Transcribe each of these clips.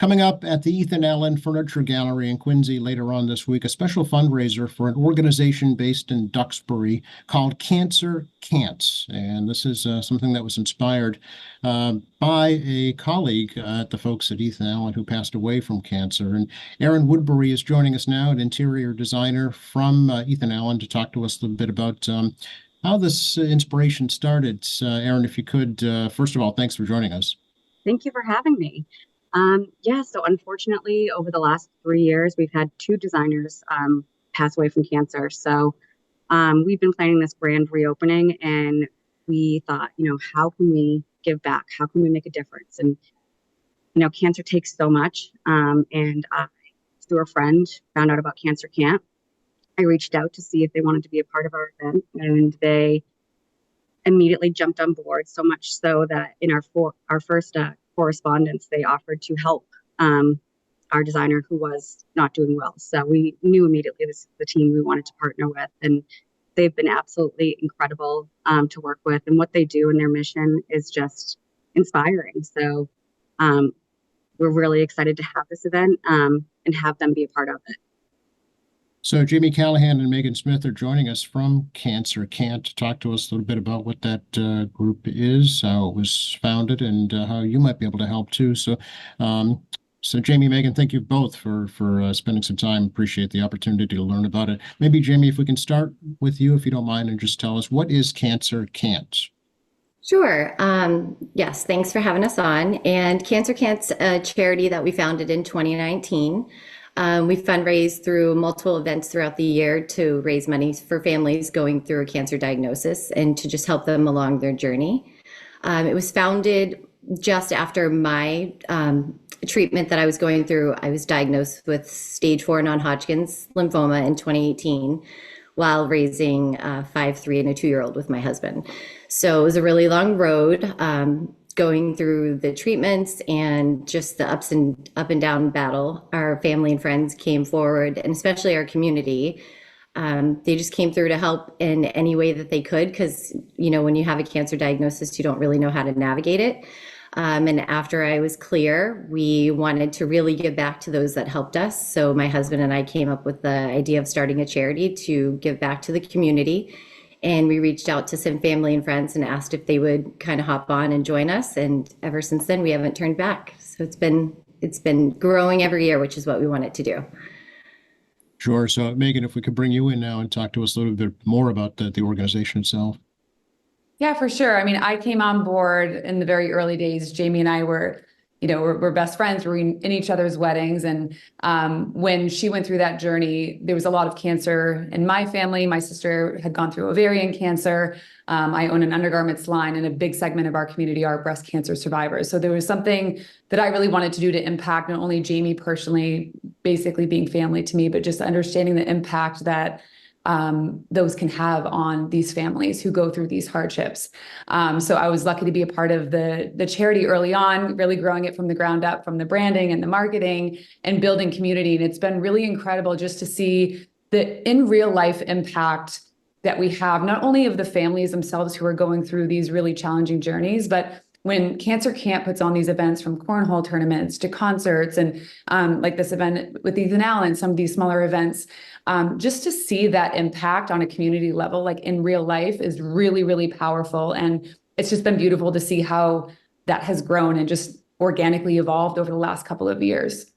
Coming up at the Ethan Allen Furniture Gallery in Quincy later on this week, a special fundraiser for an organization based in Duxbury called Cancer Can'ts. And this is something that was inspired by a colleague at the folks at Ethan Allen who passed away from cancer. And Erin Woodbury is joining us now, an interior designer from Ethan Allen, to talk to us a little bit about how this inspiration started. Erin, if you could, first of all, thanks for joining us. Thank you for having me. So unfortunately, over the last 3 years, we've had two designers pass away from cancer. So we've been planning this grand reopening, and we thought, how can we give back? How can we make a difference? And, cancer takes so much. And I, through a friend, found out about Cancer Can't. I reached out to see if they wanted to be a part of our event, and they immediately jumped on board, so much so that in our first correspondence, they offered to help our designer who was not doing well. So we knew immediately this is the team we wanted to partner with, and they've been absolutely incredible to work with, and what they do and their mission is just inspiring. So we're really excited to have this event and have them be a part of it. So Jamie Callahan and Megan Smith are joining us from Cancer Can't to talk to us a little bit about what that group is, how it was founded, and how you might be able to help too. So Jamie, Megan, thank you both for spending some time. Appreciate the opportunity to learn about it. Maybe Jamie, if we can start with you, if you don't mind, and just tell us, what is Cancer Can't? Sure. Yes, thanks for having us on. And Cancer Can't's a charity that we founded in 2019. We fundraise through multiple events throughout the year to raise money for families going through a cancer diagnosis and to just help them along their journey. It was founded just after my treatment that I was going through. I was diagnosed with stage 4 non-Hodgkin's lymphoma in 2018 while raising a 5, 3, and a 2-year-old with my husband. So it was a really long road. Going through the treatments and just the up and down battle. Our family and friends came forward, and especially our community. They just came through to help in any way that they could, because when you have a cancer diagnosis, you don't really know how to navigate it. And after I was clear, we wanted to really give back to those that helped us. So my husband and I came up with the idea of starting a charity to give back to the community. And we reached out to some family and friends and asked if they would kind of hop on and join us. And ever since then, we haven't turned back. So it's been growing every year, which is what we want it to do. Sure. So Megan, if we could bring you in now and talk to us a little bit more about the organization itself. Yeah, for sure. I mean, I came on board in the very early days. Jamie and I were we're best friends. We're in each other's weddings. And when she went through that journey, there was a lot of cancer in my family. My sister had gone through ovarian cancer. I own an undergarments line, and a big segment of our community are breast cancer survivors. So there was something that I really wanted to do to impact not only Jamie personally, basically being family to me, but just understanding the impact that those can have on these families who go through these hardships. So I was lucky to be a part of the charity early on, really growing it from the ground up, from the branding and the marketing and building community. And it's been really incredible just to see the in real life impact that we have, not only of the families themselves who are going through these really challenging journeys, but when Cancer Can't puts on these events, from cornhole tournaments to concerts, and like this event with Ethan Allen, some of these smaller events, just to see that impact on a community level, like in real life, is really, really powerful. And it's just been beautiful to see how that has grown and just organically evolved over the last couple of years.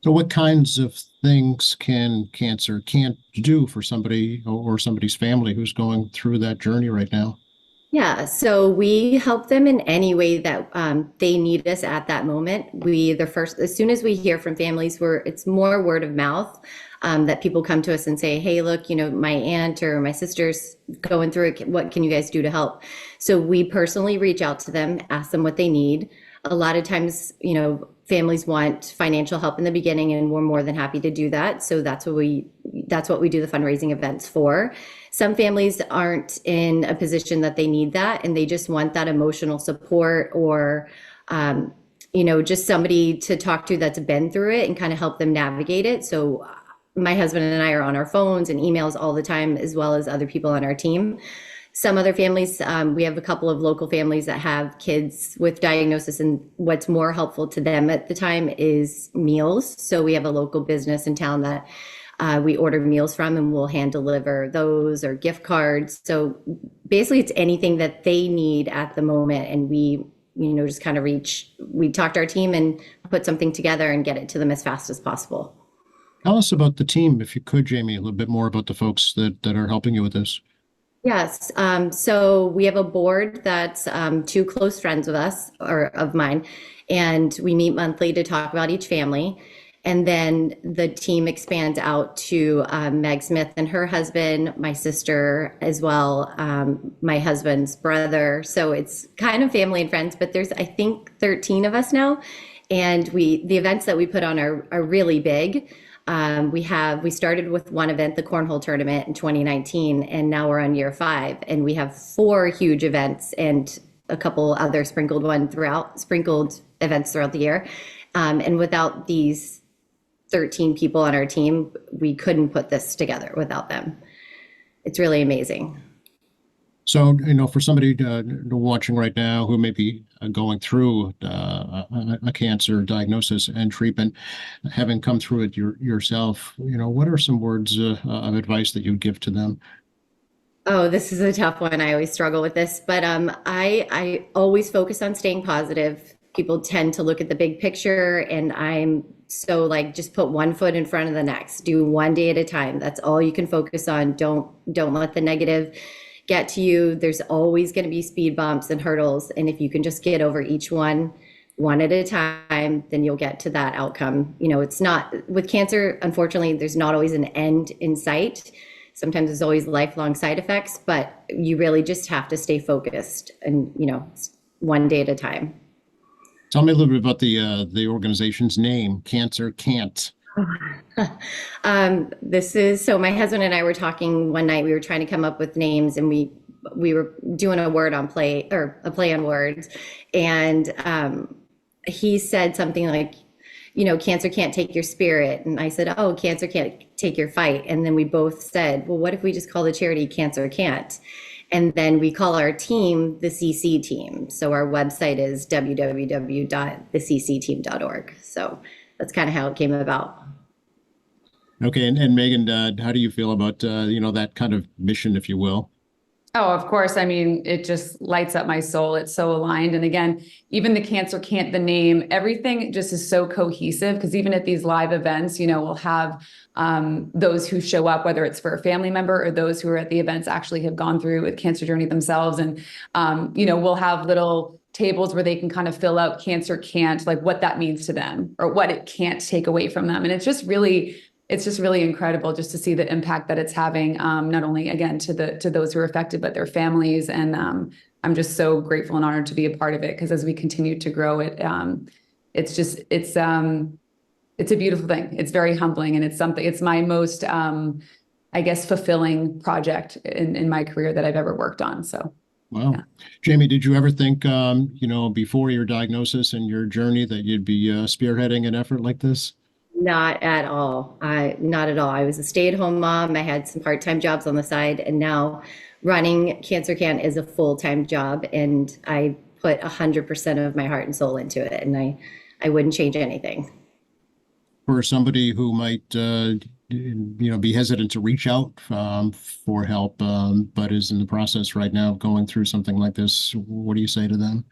So what kinds of things can Cancer Can't do for somebody or somebody's family who's going through that journey right now? Yeah, so we help them in any way that they need us at that moment. As soon as we hear from families, it's more word of mouth, that people come to us and say, hey, look, my aunt or my sister's going through it. What can you guys do to help? So we personally reach out to them, ask them what they need. A lot of times, families want financial help in the beginning, and we're more than happy to do that. So that's what we do the fundraising events for. Some families aren't in a position that they need that, and they just want that emotional support or, just somebody to talk to that's been through it and kind of help them navigate it. So my husband and I are on our phones and emails all the time, as well as other people on our team. some other families, we have a couple of local families that have kids with diagnosis, and what's more helpful to them at the time is meals. So we have a local business in town that we order meals from, and we'll hand deliver those, or gift cards. So basically it's anything that they need at the moment. And we, just kind of we talk to our team and put something together and get it to them as fast as possible. Tell us about the team, if you could, Jamie, a little bit more about the folks that are helping you with this. Yes. So we have a board that's two close friends with us, or of mine, and we meet monthly to talk about each family. And then the team expands out to Meg Smith and her husband, my sister as well, my husband's brother. So it's kind of family and friends, but there's, I think, 13 of us now. And the events that we put on are really big. We started with one event, the Cornhole Tournament in 2019, and now we're on year 5. And we have 4 huge events and a couple other sprinkled events throughout the year. And without these 13 people on our team, we couldn't put this together without them. It's really amazing. So, for somebody watching right now who may be going through a cancer diagnosis and treatment, having come through it yourself, what are some words of advice that you'd give to them? Oh, this is a tough one. I always struggle with this, but I always focus on staying positive. People tend to look at the big picture, and I'm so just put one foot in front of the next. Do one day at a time. That's all you can focus on. Don't let the negative get to you. There's always going to be speed bumps and hurdles, and if you can just get over each one at a time, then you'll get to that outcome. It's not with cancer, unfortunately, there's not always an end in sight. Sometimes there's always lifelong side effects, but you really just have to stay focused and, one day at a time. Tell me a little bit about the organization's name, Cancer Can't. So my husband and I were talking one night. We were trying to come up with names, and we were doing a play on words, and he said something like, cancer can't take your spirit, and I said, oh, cancer can't take your fight, and then we both said, well, what if we just call the charity Cancer Can't? And then we call our team the CC team. So our website is www.theccteam.org. So that's kind of how it came about. Okay. And Megan, how do you feel about, that kind of mission, if you will? Oh, of course. I mean, it just lights up my soul. It's so aligned. And again, even the Cancer Can't, the name, everything just is so cohesive, because even at these live events, we'll have those who show up, whether it's for a family member or those who are at the events actually have gone through a cancer journey themselves. And, we'll have little tables where they can kind of fill out Cancer Can't, like what that means to them or what it can't take away from them. And it's just really incredible just to see the impact that it's having, not only, again, to those who are affected, but their families. And I'm just so grateful and honored to be a part of it, because as we continue to grow it, it's a beautiful thing. It's very humbling, and it's my most, fulfilling project in my career that I've ever worked on. So. Wow. Yeah. Jamie, did you ever think, before your diagnosis and your journey, that you'd be spearheading an effort like this? Not at all. Not at all. I was a stay-at-home mom. I had some part-time jobs on the side, and now running Cancer Can't is a full-time job, and I put 100% of my heart and soul into it, and I wouldn't change anything. For somebody who might, be hesitant to reach out for help, but is in the process right now of going through something like this, what do you say to them?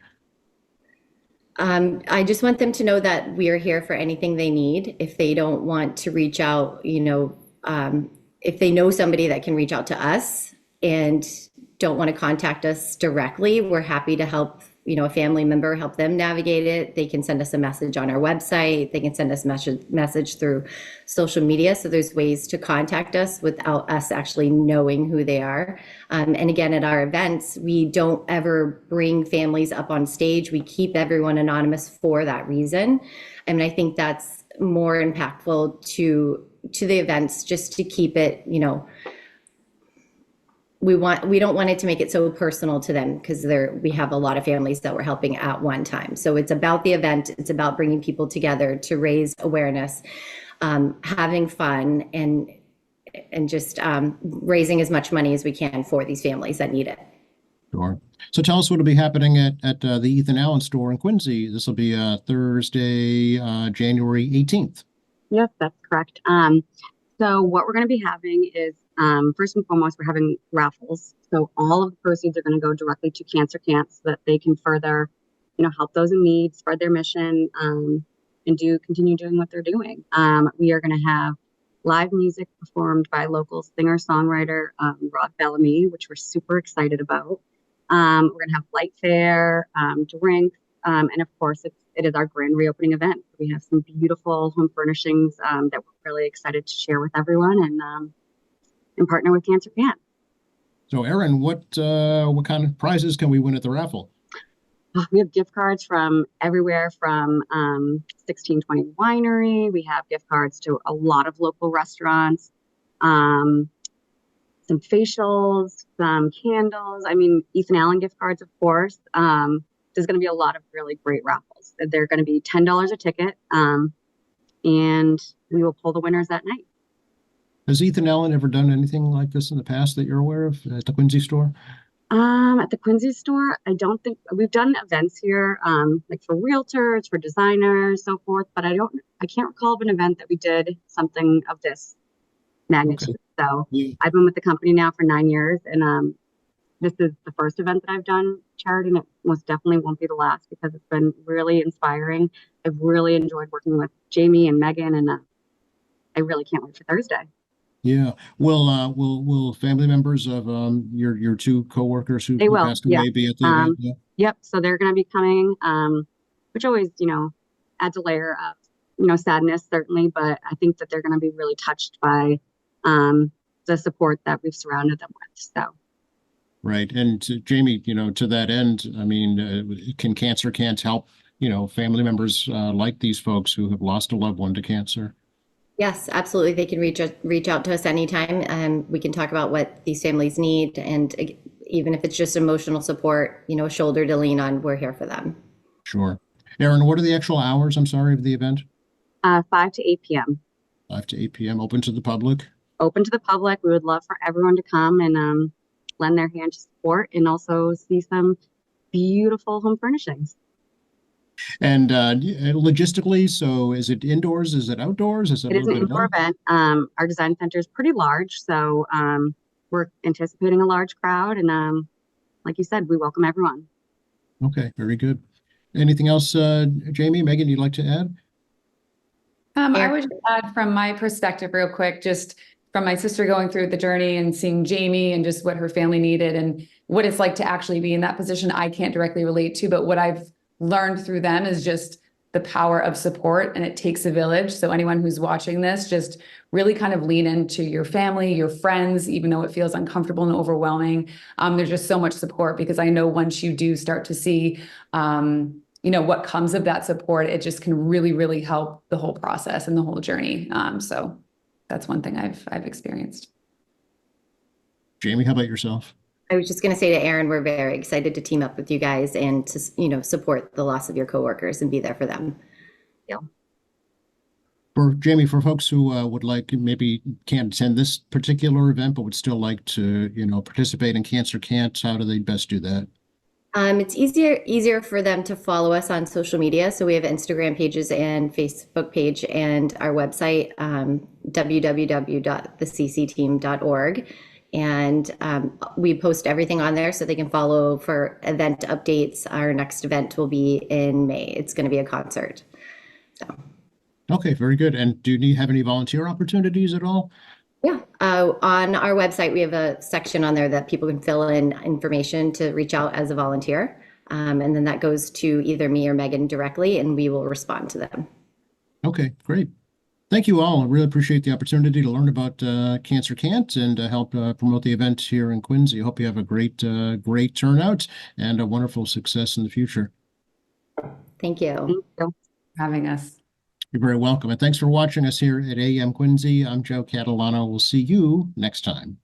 I just want them to know that we are here for anything they need. If they don't want to reach out, if they know somebody that can reach out to us and don't want to contact us directly, we're happy to help, a family member, help them navigate it. They can send us a message on our website. They can send us a message through social media. So there's ways to contact us without us actually knowing who they are. And again, at our events, we don't ever bring families up on stage. We keep everyone anonymous for that reason. And I think that's more impactful to the events, just to keep it, we don't want it to make it so personal to them, because we have a lot of families that we're helping at one time. So it's about the event. It's about bringing people together to raise awareness, having fun, and just raising as much money as we can for these families that need it. Sure. So tell us what will be happening at the Ethan Allen store in Quincy. This will be Thursday, January 18th. Yes, that's correct. So what we're going to be having is, first and foremost, we're having raffles. So all of the proceeds are going to go directly to Cancer Can't so that they can further, help those in need, spread their mission, and continue doing what they're doing. We are going to have live music performed by local singer-songwriter Rob Bellamy, which we're super excited about. We're going to have light fare, drinks, and of course, it is our grand reopening event. We have some beautiful home furnishings that we're really excited to share with everyone and partner with Cancer Can't. So, Erin, what kind of prizes can we win at the raffle? We have gift cards from everywhere from 1620 Winery. We have gift cards to a lot of local restaurants, some facials, some candles. I mean, Ethan Allen gift cards, of course. There's going to be a lot of really great raffles. They're going to be $10 a ticket, and we will pull the winners that night. Has Ethan Allen ever done anything like this in the past that you're aware of at the Quincy store? At the Quincy store, I don't think we've done events here, like for realtors, for designers, so forth. But I can't recall of an event that we did something of this magnitude. Okay. So Yeah. I've been with the company now for 9 years, and this is the first event that I've done charity, and it most definitely won't be the last because it's been really inspiring. I've really enjoyed working with Jamie and Megan, and I really can't wait for Thursday. Yeah. Will family members of your two coworkers who They will, passed away yeah. be at the event? Yeah. Yep. So they're going to be coming, which always, adds a layer of, sadness, certainly. But I think that they're going to be really touched by the support that we've surrounded them with. So. Right. And Jamie, to that end, I mean, can Cancer Can't help, family members like these folks who have lost a loved one to cancer? Yes, absolutely. They can reach out to us anytime, and we can talk about what these families need. And even if it's just emotional support, a shoulder to lean on, we're here for them. Sure. Erin, what are the actual hours, I'm sorry, of the event? 5 to 8 p.m. 5 to 8 p.m. Open to the public? Open to the public. We would love for everyone to come and lend their hand to support and also see some beautiful home furnishings. And logistically, so is it indoors? Is it outdoors? Is it It is an indoor event. Our design center is pretty large, so we're anticipating a large crowd. And like you said, we welcome everyone. Okay, very good. Anything else, Jamie, Megan, you'd like to add? I would just add from my perspective real quick, just from my sister going through the journey and seeing Jamie and just what her family needed and what it's like to actually be in that position. I can't directly relate to, but what I've learned through them is just the power of support, and it takes a village. So anyone who's watching this, just really kind of lean into your family, your friends, even though it feels uncomfortable and overwhelming. There's just so much support, because I know once you do start to see, what comes of that support, it just can really, really help the whole process and the whole journey. So that's one thing I've experienced. Jamie, how about yourself? I was just going to say to Erin, we're very excited to team up with you guys and to, support the loss of your coworkers and be there for them. Yeah. For Jamie, for folks who would like, maybe can't attend this particular event, but would still like to, participate in Cancer Can't, how do they best do that? It's easier for them to follow us on social media. So we have Instagram pages and Facebook page and our website, www.theccteam.org. And we post everything on there so they can follow for event updates. Our next event will be in May. It's going to be a concert. So. Okay, very good. And do you have any volunteer opportunities at all? Yeah. On our website, we have a section on there that people can fill in information to reach out as a volunteer. And then that goes to either me or Megan directly, and we will respond to them. Okay, great. Thank you all. I really appreciate the opportunity to learn about Cancer Can't and help promote the event here in Quincy. I hope you have a great turnout and a wonderful success in the future. Thank you. Thank you For having us. You're very welcome. And thanks for watching us here at AM Quincy. I'm Joe Catalano. We'll see you next time.